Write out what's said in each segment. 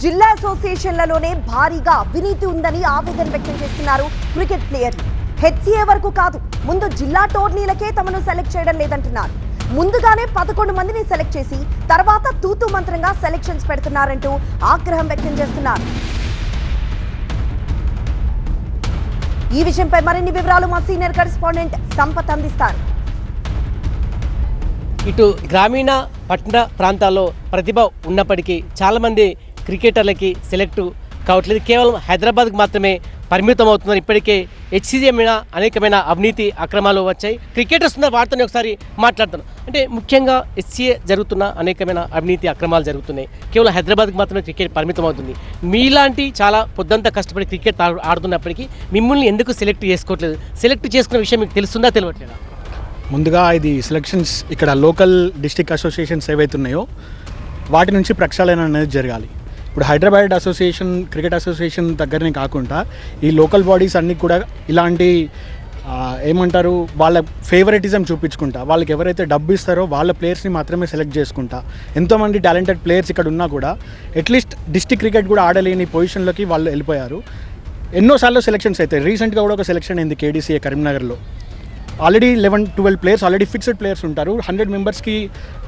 జిల్లా అసోసియేషన్లలోనే భారీగా అవినీతి ఉందని ఆవేదన వ్యక్తం చేస్తున్నారు క్రికెట్ ప్లేయర్లు. హెచ్సిఏ వరకు కాదు, ముందు జిల్లా టోర్నీలకే తమను సెలెక్ట్ చేయడం లేదంటున్నారు. ముందుగానే 11 మందిని సెలెక్ట్ చేసి తర్వాత తూతు మంత్రంగా సెలెక్షన్స్ పెడుతున్నారంటూ ఆగ్రహం వ్యక్తం చేస్తున్నారు. ఈ విషయంపై మరిన్ని వివరాలు మా సీనియర్ కరెస్పాండెంట్ సంపత్ అందిస్తారు. ఇటు గ్రామీణ పట్టణ ప్రాంతాల్లో ప్రతిభ ఉన్నప్పటికీ చాలామంది క్రికెటర్లకి సెలెక్ట్ కావట్లేదు. కేవలం హైదరాబాద్కి మాత్రమే పరిమితం అవుతున్నారు. ఇప్పటికే హెచ్సిఏ మీద అనేకమైన అవినీతి అక్రమాలు వచ్చాయి. క్రికెటర్స్ ఉన్న వాటితోనే ఒకసారి మాట్లాడుతాను. అంటే ముఖ్యంగా హెచ్సిఏ జరుగుతున్న అనేకమైన అవినీతి అక్రమాలు జరుగుతున్నాయి. కేవలం హైదరాబాద్కి మాత్రమే క్రికెట్ పరిమితం అవుతుంది. మీలాంటి చాలా పొద్దంతా కష్టపడి క్రికెట్ ఆడుతున్నప్పటికీ మిమ్మల్ని ఎందుకు సెలెక్ట్ చేసుకోవట్లేదు? సెలెక్ట్ చేసుకున్న విషయం మీకు తెలుస్తుందా తెలియట్లేదా? ముందుగా ఇది సెలక్షన్స్ ఇక్కడ లోకల్ డిస్ట్రిక్ట్ అసోసియేషన్స్ ఏవైతే ఉన్నాయో వాటి నుంచి ప్రక్షాళన అనేది జరగాలి. ఇప్పుడు హైదరాబాద్ అసోసియేషన్ క్రికెట్ అసోసియేషన్ దగ్గరనే కాకుండా ఈ లోకల్ బాడీస్ అన్నీ కూడా ఇలాంటి ఏమంటారు వాళ్ళ ఫేవరెటిజం చూపించుకుంటా, వాళ్ళకి ఎవరైతే డబ్బు ఇస్తారో వాళ్ళ ప్లేయర్స్ని మాత్రమే సెలెక్ట్ చేసుకుంటా. ఎంతోమంది టాలెంటెడ్ ప్లేయర్స్ ఇక్కడ ఉన్నా కూడా అట్లీస్ట్ డిస్ట్రిక్ట్ క్రికెట్ కూడా ఆడలేని పొజిషన్లోకి వాళ్ళు వెళ్ళిపోయారు. ఎన్నోసార్లు సెలెక్షన్స్ అవుతాయి. రీసెంట్గా కూడా ఒక సెలెక్షన్ అయింది కేడీసీఏ కరీంనగర్లో. Already 11-12 players already fixed players ఉంటారు. 100 మెంబర్స్కి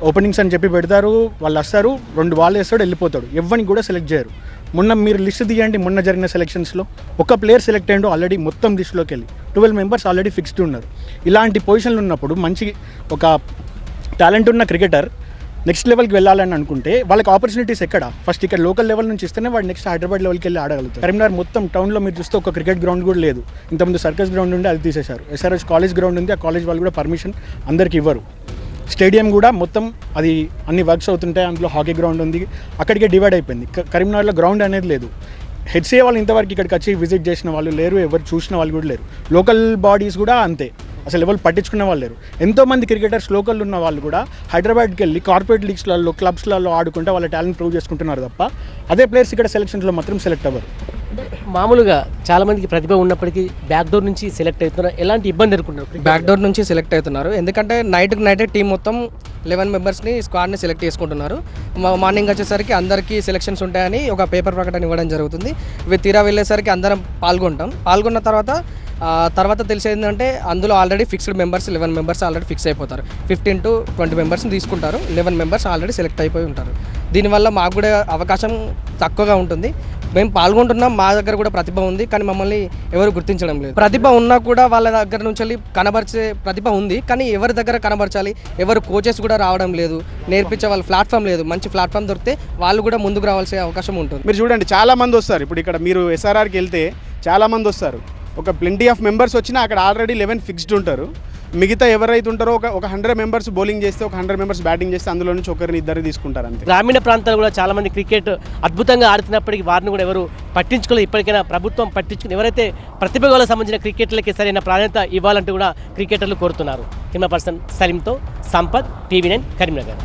ఓపెనింగ్స్ అని చెప్పి పెడతారు. వాళ్ళు వస్తారు, 2 బాల్ వేస్తాడు, వెళ్ళిపోతాడు. ఎవరిని కూడా సెలెక్ట్ చేయరు. మొన్న మీరు లిస్ట్ తీయండి, మొన్న జరిగిన సెలెక్షన్స్లో ఒక ప్లేయర్ సెలెక్ట్ అయ్యిండు ఆల్రెడీ మొత్తం లిస్టులోకి వెళ్ళి. 12 మెంబర్స్ ఆల్రెడీ ఫిక్స్డ్ ఉన్నారు. ఇలాంటి పొజిషన్లు ఉన్నప్పుడు మంచి ఒక టాలెంట్ ఉన్న క్రికెటర్ నెక్స్ట్ లెవెల్కి వెళ్ళాలని అనుకుంటే వాళ్ళకి ఆపర్చునిటీస్ ఎక్కడ? ఫస్ట్ ఇక్కడ లోకల్ లెవెల్ నుంచి ఇస్తేనే వాడు నెక్స్ట్ హైదరాబాద్ లెవెల్కి వెళ్ళి ఆడగలుగుతారు. కరీంనగర్ మొత్తం టౌన్లో మీరు చూస్తే ఒక క్రికెట్ గ్రౌండ్ కూడా లేదు. ఇంతకుముందు సర్కస్ గ్రౌండ్ ఉండి అది తీసేశారు. ఎస్ఆర్ఎస్ కాలేజ్ గ్రౌండ్ ఉంది, ఆ కాలేజ్ వాళ్ళు కూడా పర్మిషన్ అందరికి ఇవ్వరు. స్టేడియం కూడా మొత్తం అది అన్ని వర్క్స్ అవుతుంటాయి. అందులో హాకీ గ్రౌండ్ ఉంది, అక్కడికే డివైడ్ అయిపోయింది. కరీంనగర్లో గ్రౌండ్ అనేది లేదు. హెచ్సిఏ వాళ్ళు ఇంతవరకు ఇక్కడికి వచ్చి విజిట్ చేసిన వాళ్ళు లేరు, ఎవరు చూసిన వాళ్ళు కూడా లేరు. లోకల్ బాడీస్ కూడా అంతే, అసలు ఎవరు పట్టించుకునే వాళ్ళు లేరు. ఎంతోమంది క్రికెటర్స్ లోకల్ ఉన్న వాళ్ళు కూడా హైదరాబాద్కి వెళ్ళి కార్పొరేట్ లీగ్స్లలో క్లబ్స్లలో ఆడుకుంటే వాళ్ళ టాలెంట్ ప్రూవ్ చేసుకుంటున్నారు తప్ప అదే ప్లేయర్స్ ఇక్కడ సెలక్షన్స్లో మాత్రం సెలెక్ట్ అవ్వరు. మామూలుగా చాలామందికి ప్రతిభ ఉన్నప్పటికీ బ్యాక్ డోర్ నుంచి సెలెక్ట్ అవుతున్నారు. ఎలాంటి ఇబ్బంది ఎదుర్కొంటారు? బ్యాక్ డోర్ నుంచి సెలెక్ట్ అవుతున్నారు. ఎందుకంటే నైట్ టీం మొత్తం 11 మెంబర్స్ని స్క్వాడ్ని సెలెక్ట్ చేసుకుంటున్నారు. మార్నింగ్ వచ్చేసరికి అందరికీ సెలెక్షన్స్ ఉంటాయని ఒక పేపర్ ప్రకటన ఇవ్వడం జరుగుతుంది. తీరా వెళ్ళేసరికి అందరం పాల్గొన్న తర్వాత తెలిసేందంటే అందులో already fixed members 11 members already fix అయిపోతారు. 15 to 20 మెంబర్స్ని తీసుకుంటారు. 11 మెంబర్స్ ఆల్రెడీ సెలెక్ట్ అయిపోయి ఉంటారు. దీనివల్ల మాకు కూడా అవకాశం తక్కువగా ఉంటుంది. మేము పాల్గొంటున్నాం, మా దగ్గర కూడా ప్రతిభ ఉంది, కానీ మమ్మల్ని ఎవరు గుర్తించడం లేదు. ప్రతిభ ఉన్నా కూడా వాళ్ళ దగ్గర నుంచి కనబరిచే ప్రతిభ ఉంది, కానీ ఎవరి దగ్గర కనబరచాలి, ఎవరు కోచెస్ కూడా రావడం లేదు, నేర్పించే వాళ్ళ ప్లాట్ఫామ్ లేదు. మంచి ప్లాట్ఫామ్ దొరికితే వాళ్ళు కూడా ముందుకు రావాల్సే అవకాశం ఉంటుంది. మీరు చూడండి, చాలా మంది వస్తారు. ఇప్పుడు ఇక్కడ మీరు ఎస్ఆర్ఆర్కి వెళ్తే చాలా మంది వస్తారు. ఒక ప్లెంటీ ఆఫ్ మెంబర్స్ వచ్చినా అక్కడ ఆల్రెడీ 11 ఫిక్స్డ్ ఉంటారు. మిగతా ఎవరైతే ఉంటారో ఒక 100 మెంబర్స్ బౌలింగ్ చేస్తే, ఒక 100 మెంబర్స్ బ్యాటింగ్ చేస్తే అందులో నుంచి ఒకరిని ఇద్దరు తీసుకుంటారు అంతే. గ్రామీణ ప్రాంతాలు కూడా చాలా మంది క్రికెట్ అద్భుతంగా ఆడుతున్నప్పటికీ వారిని కూడా ఎవరు పట్టించుకోలేదు. ఇప్పటికైనా ప్రభుత్వం పట్టించుకుని ఎవరైతే ప్రతిభకు సంబంధించిన క్రికెటర్లకి సరైన ప్రాధాన్యత ఇవ్వాలంటూ కూడా క్రికెటర్లు కోరుతున్నారు. కెమెరా పర్సన్ సలీంతో సంపత్, TV9 కరీంనగర్.